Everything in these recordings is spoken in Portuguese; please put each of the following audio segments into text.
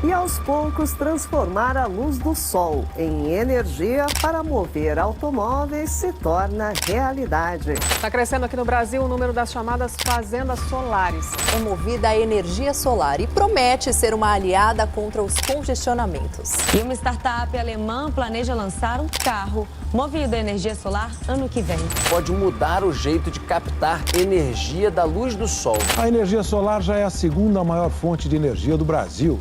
e aos poucos transformar a luz do sol em energia para mover automóveis se torna realidade. Está crescendo aqui no Brasil o número das chamadas fazendas solares. É movida a energia solar e promete ser uma aliada contra os congestionamentos. E uma startup alemã planeja lançar um carro movido a energia solar ano que vem. Pode mudar o jeito de captar energia da luz do sol. A energia solar já é a segunda maior fonte de energia do Brasil.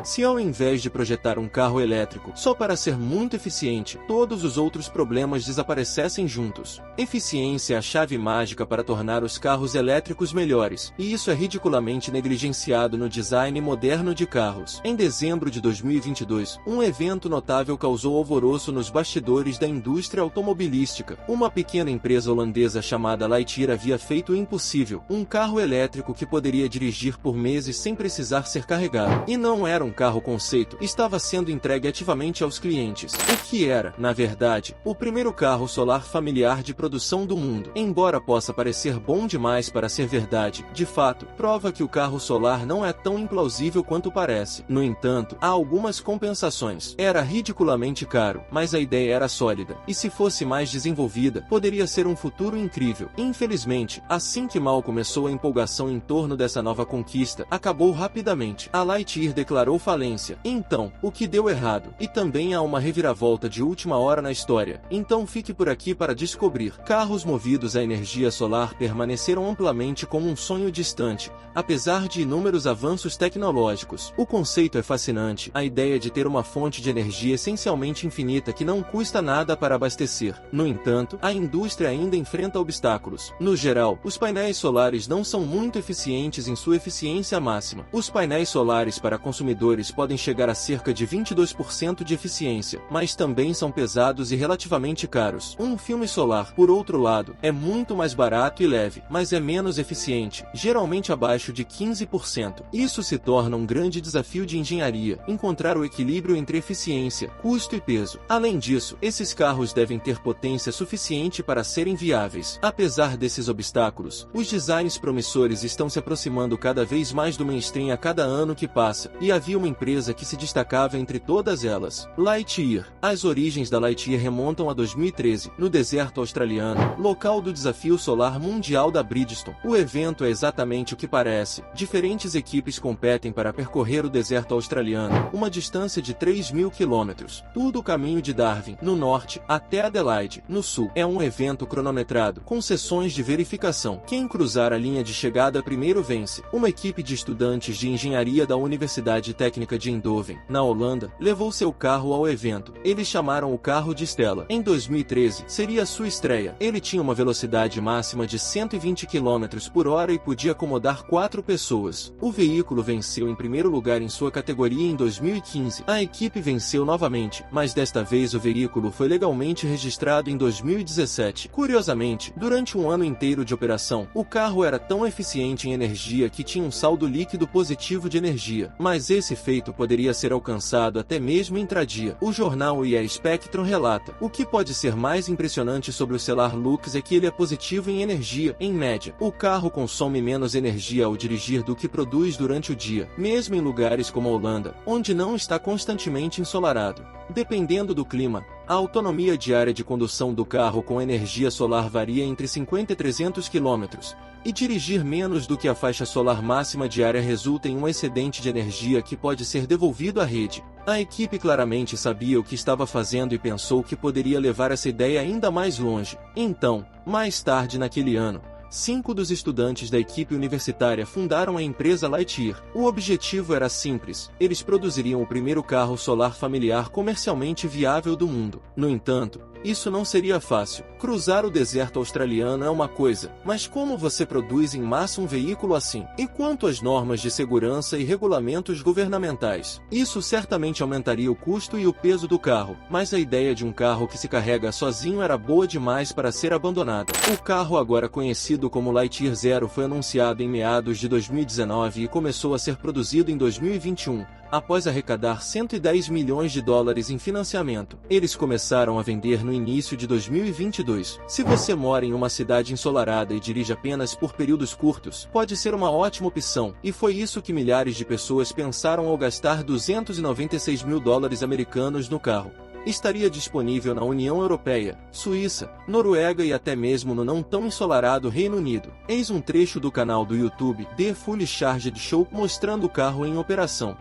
Se ao invés de projetar um carro elétrico só para ser muito eficiente, todos os outros problemas desaparecessem juntos. Eficiência é a chave mágica para tornar os carros elétricos melhores, e isso é ridiculamente negligenciado no design moderno de carros. Em dezembro de 2022, um evento notável causou alvoroço nos bastidores da indústria automobilística. Uma pequena empresa holandesa chamada Lightyear havia feito o impossível, um carro elétrico que poderia dirigir por meses sem precisar ser carregado. E não era um carro conceito, estava sendo entregue ativamente aos clientes. O que era, na verdade, o primeiro carro solar familiar de produção do mundo. Embora possa parecer bom demais para ser verdade, de fato, prova que o carro solar não é tão implausível quanto parece. No entanto, há algumas compensações. Era ridiculamente caro, mas a ideia era sólida, e se fosse mais desenvolvida, poderia ser um futuro incrível. Infelizmente, assim que mal começou a empolgação em torno dessa nova conquista, acabou rapidamente. A Lightyear declarou falência. Então, o que deu errado? E também há uma reviravolta de última hora na história. Então fique por aqui para descobrir. Carros movidos a energia solar permaneceram amplamente como um sonho distante, apesar de inúmeros avanços tecnológicos. O conceito é fascinante, a ideia de ter uma fonte de energia essencialmente infinita que não custa nada para abastecer. No entanto, a indústria ainda enfrenta obstáculos. No geral, os painéis solares não são muito eficientes em sua eficiência máxima. Os painéis solares para consumidores podem chegar a cerca de 22% de eficiência, mas também são pesados e relativamente caros. Um filme solar, por outro lado, é muito mais barato e leve, mas é menos eficiente, geralmente abaixo de 15%. Isso se torna um grande desafio de engenharia, encontrar o equilíbrio entre eficiência, custo e peso. Além disso, esses carros devem ter potência suficiente para serem viáveis. Apesar desses obstáculos, os designs promissores estão se aproximando cada vez mais do mainstream a cada ano que passa, e havia uma empresa que se destacava entre todas elas, Lightyear. As origens da Lightyear remontam a 2013, no deserto australiano, local do desafio solar mundial da Bridgestone. O evento é exatamente o que parece. Diferentes equipes competem para percorrer o deserto australiano, uma distância de 3.000 quilômetros. Tudo o caminho de Darwin, no norte, até Adelaide, no sul. É um evento cronometrado, com sessões de verificação. Quem cruzar a linha de chegada primeiro vence. Uma equipe de estudantes de engenharia da Universidade Técnica de Eindhoven, na Holanda, levou seu carro ao evento. Eles chamaram o carro de Stella. Em 2013, seria sua estreia. Ele tinha uma velocidade máxima de 120 km por hora e podia acomodar 4 pessoas. O veículo venceu em primeiro lugar em sua categoria em 2015. A equipe venceu novamente, mas desta vez o veículo foi legalmente registrado em 2017. Curiosamente, durante um ano inteiro de operação, o carro era tão eficiente em energia que tinha um saldo líquido positivo de energia, mas esse feito poderia ser alcançado até mesmo intradia. O jornal IA Spectrum relata: o que pode ser mais impressionante sobre o Solar Lux é que ele é positivo em energia, em média. O carro consome menos energia ao dirigir do que produz durante o dia, mesmo em lugares como a Holanda, onde não está constantemente ensolarado. Dependendo do clima, a autonomia diária de condução do carro com energia solar varia entre 50 e 300 km, e dirigir menos do que a faixa solar máxima diária resulta em um excedente de energia que pode ser devolvido à rede. A equipe claramente sabia o que estava fazendo e pensou que poderia levar essa ideia ainda mais longe. Então, mais tarde naquele ano, 5 dos estudantes da equipe universitária fundaram a empresa Lightyear. O objetivo era simples: eles produziriam o primeiro carro solar familiar comercialmente viável do mundo. No entanto, isso não seria fácil. Cruzar o deserto australiano é uma coisa, mas como você produz em massa um veículo assim? E quanto às normas de segurança e regulamentos governamentais? Isso certamente aumentaria o custo e o peso do carro, mas a ideia de um carro que se carrega sozinho era boa demais para ser abandonada. O carro, agora conhecido como Lightyear Zero, foi anunciado em meados de 2019 e começou a ser produzido em 2021. Após arrecadar US$ 110 milhões em financiamento, eles começaram a vender no no início de 2022. Se você mora em uma cidade ensolarada e dirige apenas por períodos curtos, pode ser uma ótima opção, e foi isso que milhares de pessoas pensaram ao gastar $296 mil americanos no carro. Estaria disponível na União Europeia, Suíça, Noruega e até mesmo no não tão ensolarado Reino Unido. Eis um trecho do canal do YouTube The Fully Charged Show mostrando o carro em operação.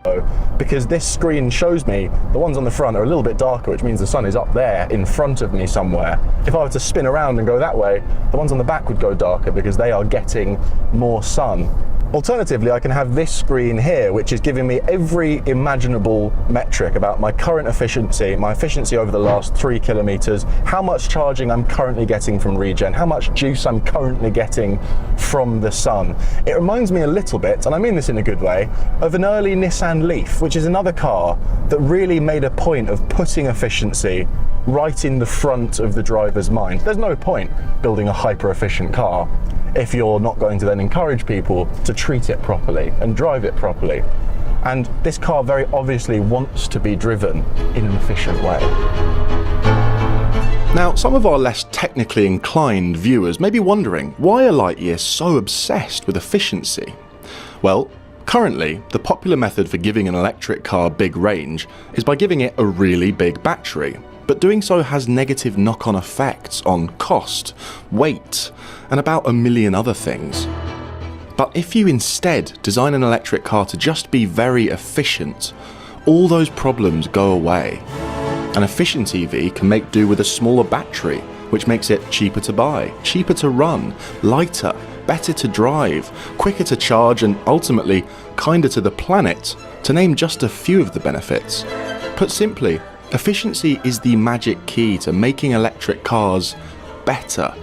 Because this screen shows me the ones on the front are a little bit darker, which means the sun is up there in front of me somewhere. If I were to spin around and go that way, the ones on the back would go darker because they are getting more sun. Alternatively, I can have this screen here, which is giving me every imaginable metric about my current efficiency, my efficiency over the last 3 kilometers, how much charging I'm currently getting from regen, how much juice I'm currently getting from the sun. It reminds me a little bit, and I mean this in a good way, of an early Nissan Leaf, which is another car that really made a point of putting efficiency right in the front of the driver's mind. There's no point building a hyper-efficient car if you're not going to then encourage people to treat it properly and drive it properly. And this car very obviously wants to be driven in an efficient way. Now, some of our less technically inclined viewers may be wondering, why are Lightyear so obsessed with efficiency? Well, currently, the popular method for giving an electric car big range is by giving it a really big battery. But doing so has negative knock-on effects on cost, weight, and about a million other things. But if you instead design an electric car to just be very efficient, all those problems go away. An efficient EV can make do with a smaller battery, which makes it cheaper to buy, cheaper to run, lighter, better to drive, quicker to charge, and ultimately kinder to the planet, to name just a few of the benefits. Put simply, efficiency is the magic key to making electric cars better,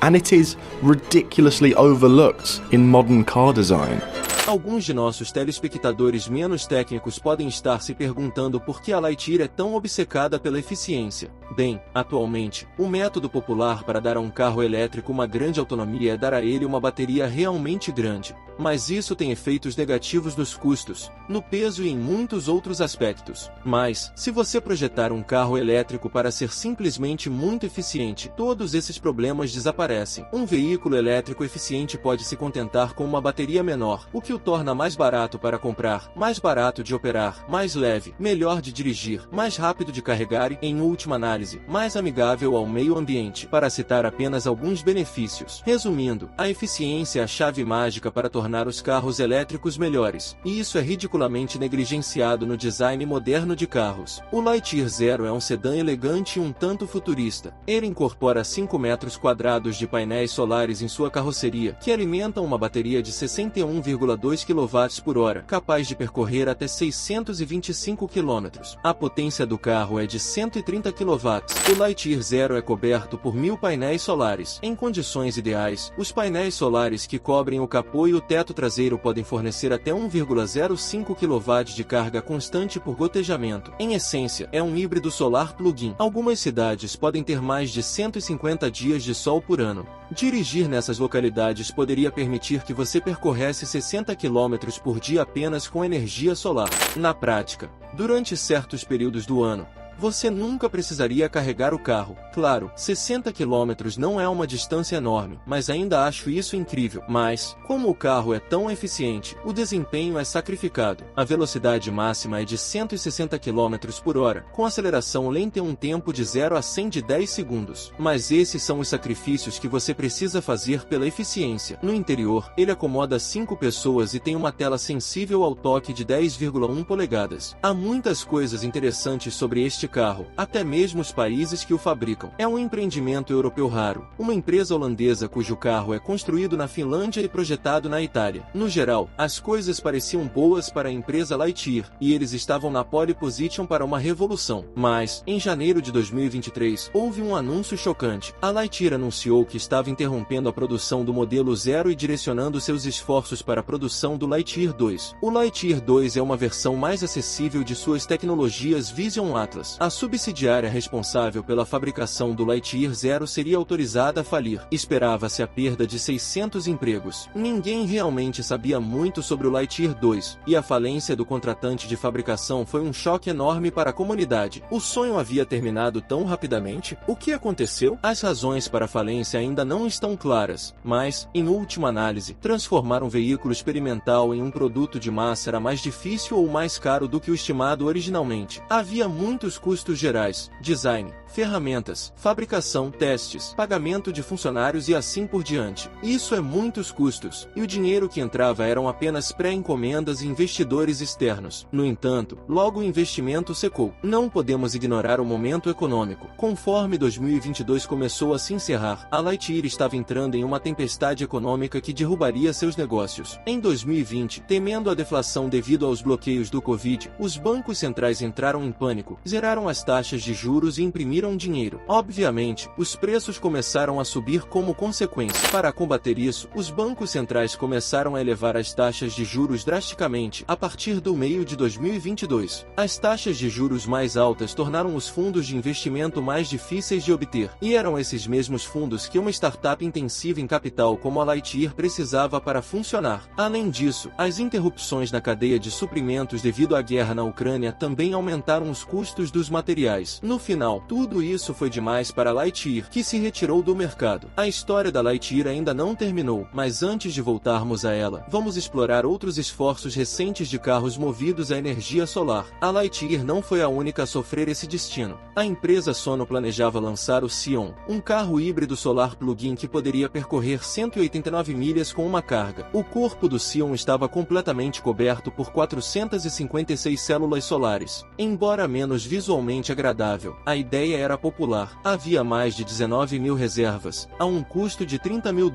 and it is ridiculously overlooked in modern car design. Alguns de nossos telespectadores menos técnicos podem estar se perguntando por que a Lightyear é tão obcecada pela eficiência. Bem, atualmente, o método popular para dar a um carro elétrico uma grande autonomia é dar a ele uma bateria realmente grande. Mas isso tem efeitos negativos nos custos, no peso e em muitos outros aspectos. Mas, se você projetar um carro elétrico para ser simplesmente muito eficiente, todos esses problemas desaparecem. Um veículo elétrico eficiente pode se contentar com uma bateria menor, o que o torna mais barato para comprar, mais barato de operar, mais leve, melhor de dirigir, mais rápido de carregar e, em última análise, mais amigável ao meio ambiente, para citar apenas alguns benefícios. Resumindo, a eficiência é a chave mágica para tornar os carros elétricos melhores, e isso é ridiculamente negligenciado no design moderno de carros. O Lightyear Zero é um sedã elegante e um tanto futurista. Ele incorpora 5 metros quadrados de painéis solares em sua carroceria, que alimentam uma bateria de 61,2 kWh, capaz de percorrer até 625 km. A potência do carro é de 130 kW. O Lightyear Zero é coberto por 1000 painéis solares. Em condições ideais, os painéis solares que cobrem o capô e o teto traseiro podem fornecer até 1,05 kW de carga constante por gotejamento. Em essência, é um híbrido solar plug-in. Algumas cidades podem ter mais de 150 dias de sol por ano. Dirigir nessas localidades poderia permitir que você percorresse 60 km por dia apenas com energia solar. Na prática, durante certos períodos do ano, você nunca precisaria carregar o carro. Claro, 60 km não é uma distância enorme, mas ainda acho isso incrível. Mas, como o carro é tão eficiente, o desempenho é sacrificado. A velocidade máxima é de 160 km por hora, com aceleração lenta em um tempo de 0 a 100 de 10 segundos. Mas esses são os sacrifícios que você precisa fazer pela eficiência. No interior, ele acomoda 5 pessoas e tem uma tela sensível ao toque de 10,1 polegadas. Há muitas coisas interessantes sobre este carro, até mesmo os países que o fabricam. É um empreendimento europeu raro, uma empresa holandesa cujo carro é construído na Finlândia e projetado na Itália. No geral, as coisas pareciam boas para a empresa Lightyear, e eles estavam na pole position para uma revolução. Mas, em janeiro de 2023, houve um anúncio chocante. A Lightyear anunciou que estava interrompendo a produção do modelo Zero e direcionando seus esforços para a produção do Lightyear 2. O Lightyear 2 é uma versão mais acessível de suas tecnologias Vision Atlas. A subsidiária responsável pela fabricação do Lightyear Zero seria autorizada a falir. Esperava-se a perda de 600 empregos. Ninguém realmente sabia muito sobre o Lightyear 2, e a falência do contratante de fabricação foi um choque enorme para a comunidade. O sonho havia terminado tão rapidamente? O que aconteceu? As razões para a falência ainda não estão claras, mas, em última análise, transformar um veículo experimental em um produto de massa era mais difícil ou mais caro do que o estimado originalmente. Havia muitos custos gerais, design, ferramentas, fabricação, testes, pagamento de funcionários e assim por diante. Isso é muitos custos, e o dinheiro que entrava eram apenas pré-encomendas e investidores externos. No entanto, logo o investimento secou. Não podemos ignorar o momento econômico. Conforme 2022 começou a se encerrar, a Lightyear estava entrando em uma tempestade econômica que derrubaria seus negócios. Em 2020, temendo a deflação devido aos bloqueios do Covid, os bancos centrais entraram em pânico, zeraram as taxas de juros e imprimiram dinheiro. Obviamente, os preços começaram a subir como consequência. Para combater isso, os bancos centrais começaram a elevar as taxas de juros drasticamente a partir do meio de 2022. As taxas de juros mais altas tornaram os fundos de investimento mais difíceis de obter, e eram esses mesmos fundos que uma startup intensiva em capital como a Lightyear precisava para funcionar. Além disso, as interrupções na cadeia de suprimentos devido à guerra na Ucrânia também aumentaram os custos dos materiais. No final, tudo isso foi demais para a Lightyear, que se retirou do mercado. A história da Lightyear ainda não terminou, mas antes de voltarmos a ela, vamos explorar outros esforços recentes de carros movidos a energia solar. A Lightyear não foi a única a sofrer esse destino. A empresa Sono planejava lançar o Sion, um carro híbrido solar plug-in que poderia percorrer 189 milhas com uma carga. O corpo do Sion estava completamente coberto por 456 células solares. Embora menos visualmente agradável, a ideia era popular. Havia mais de 19 mil reservas, a um custo de $30 mil,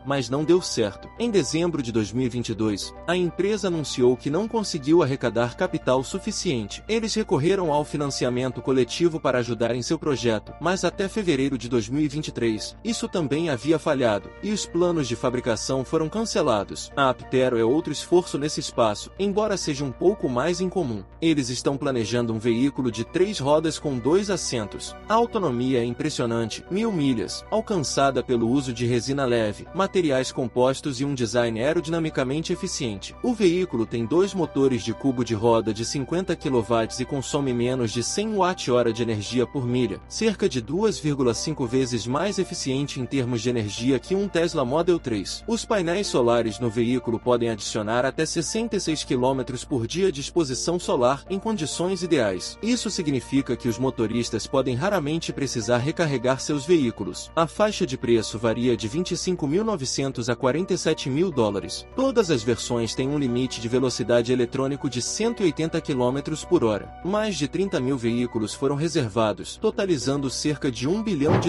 mas não deu certo. Em dezembro de 2022, a empresa anunciou que não conseguiu arrecadar capital suficiente. Eles recorreram ao financiamento coletivo para ajudar em seu projeto, mas até fevereiro de 2023, isso também havia falhado, e os planos de fabricação foram cancelados. A Aptero é outro esforço nesse espaço, embora seja um pouco mais incomum. Eles estão planejando um veículo de 3 rodas com 2 assentos. A autonomia é impressionante, 1000 milhas, alcançada pelo uso de resina leve, materiais compostos e um design aerodinamicamente eficiente. O veículo tem 2 motores de cubo de roda de 50 kW e consome menos de 100 Wh de energia por milha, cerca de 2,5 vezes mais eficiente em termos de energia que um Tesla Model 3. Os painéis solares no veículo podem adicionar até 66 km por dia de exposição solar em condições ideais. Isso significa que os motoristas podem raramente precisar recarregar seus veículos. A faixa de preço varia de $25.900 a $47 mil. Todas as versões têm um limite de velocidade eletrônico de 180 km por hora. Mais de 30 mil veículos foram reservados, totalizando cerca de $1 bilhão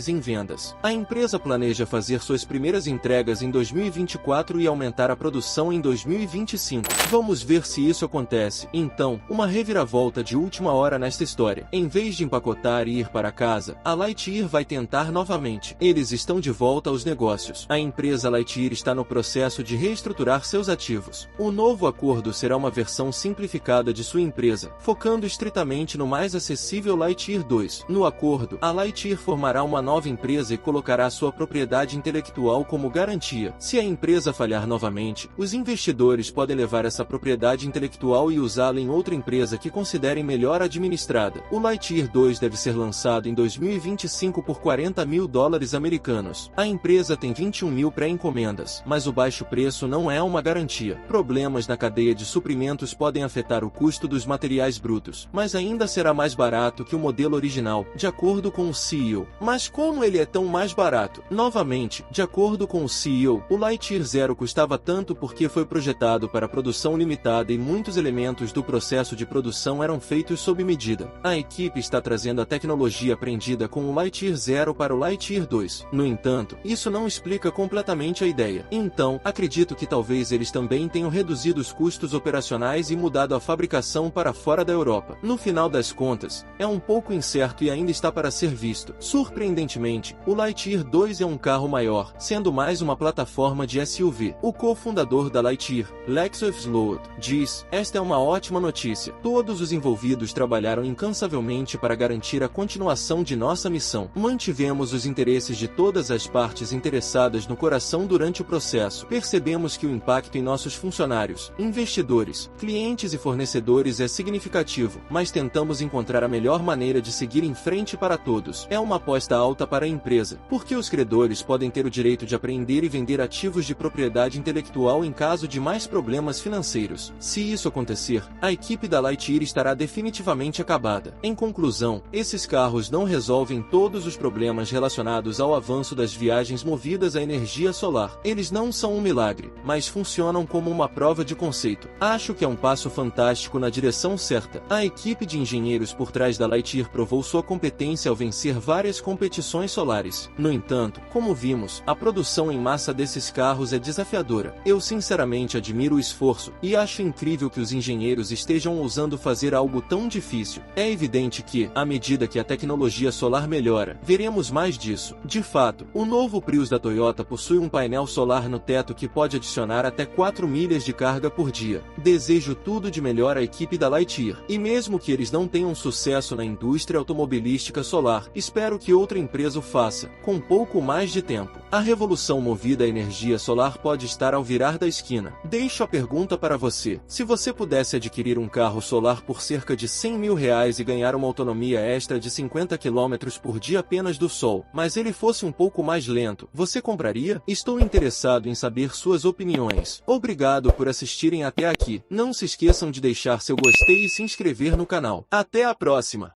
em vendas. A empresa planeja fazer suas primeiras entregas em 2024 e aumentar a produção em 2025. Vamos ver se isso acontece. Então, uma reviravolta de última hora nesta história. Em vez de empacotar e ir para casa, a Lightyear vai tentar novamente. Eles estão de volta aos negócios. A empresa Lightyear está no processo de reestruturar seus ativos. O novo acordo será uma versão simplificada de sua empresa, focando estritamente no mais acessível Lightyear 2. No acordo, a Lightyear formará uma nova empresa e colocará sua propriedade intelectual como garantia. Se a empresa falhar novamente, os investidores podem levar essa propriedade intelectual e usá-la em outra empresa que considerem melhor administrada. O Lightyear 2 deve ser lançado em 2025 por $40 mil americanos. A empresa tem 21 mil pré-encomendas, mas o baixo preço não é uma garantia. Problemas na cadeia de suprimentos podem afetar o custo dos materiais brutos, mas ainda será mais barato que o modelo original, de acordo com o CEO. Mas como ele é tão mais barato? Novamente, de acordo com o CEO, o Lightyear Zero custava tanto porque foi projetado para produção limitada e muitos elementos do processo de produção eram feitos sob medida. A equipe está trazendo a tecnologia aprendida com o Lightyear Zero para o Lightyear 2. No entanto, isso não explica completamente a ideia. Então, acredito que talvez eles também tenham reduzido os custos operacionais e mudado a fabricação para fora da Europa. No final das contas, é um pouco incerto e ainda está para ser visto. Surpreendentemente, o Lightyear 2 é um carro maior, sendo mais uma plataforma de SUV. O cofundador da Lightyear, Lexus Sloat, diz: "Esta é uma ótima notícia. Todos os envolvidos trabalharam trabalharam incansavelmente para garantir a continuação de nossa missão. Mantivemos os interesses de todas as partes interessadas no coração durante o processo. Percebemos que o impacto em nossos funcionários, investidores, clientes e fornecedores é significativo, mas tentamos encontrar a melhor maneira de seguir em frente para todos. É uma aposta alta para a empresa, porque os credores podem ter o direito de apreender e vender ativos de propriedade intelectual em caso de mais problemas financeiros. Se isso acontecer, a equipe da Lightyear estará definitivamente acabada. Em conclusão, esses carros não resolvem todos os problemas relacionados ao avanço das viagens movidas à energia solar. Eles não são um milagre, mas funcionam como uma prova de conceito. Acho que é um passo fantástico na direção certa. A equipe de engenheiros por trás da Lightyear provou sua competência ao vencer várias competições solares. No entanto, como vimos, a produção em massa desses carros é desafiadora. Eu sinceramente admiro o esforço e acho incrível que os engenheiros estejam ousando fazer algo tão difícil. É evidente que, à medida que a tecnologia solar melhora, veremos mais disso. De fato, o novo Prius da Toyota possui um painel solar no teto que pode adicionar até 4 milhas de carga por dia. Desejo tudo de melhor à equipe da Lightyear. E mesmo que eles não tenham sucesso na indústria automobilística solar, espero que outra empresa o faça, com um pouco mais de tempo. A revolução movida à energia solar pode estar ao virar da esquina. Deixo a pergunta para você. Se você pudesse adquirir um carro solar por cerca de R$100 mil e ganhar uma autonomia extra de 50 km por dia apenas do sol, mas ele fosse um pouco mais lento, você compraria? Estou interessado em saber suas opiniões. Obrigado por assistirem até aqui. Não se esqueçam de deixar seu gostei e se inscrever no canal. Até a próxima!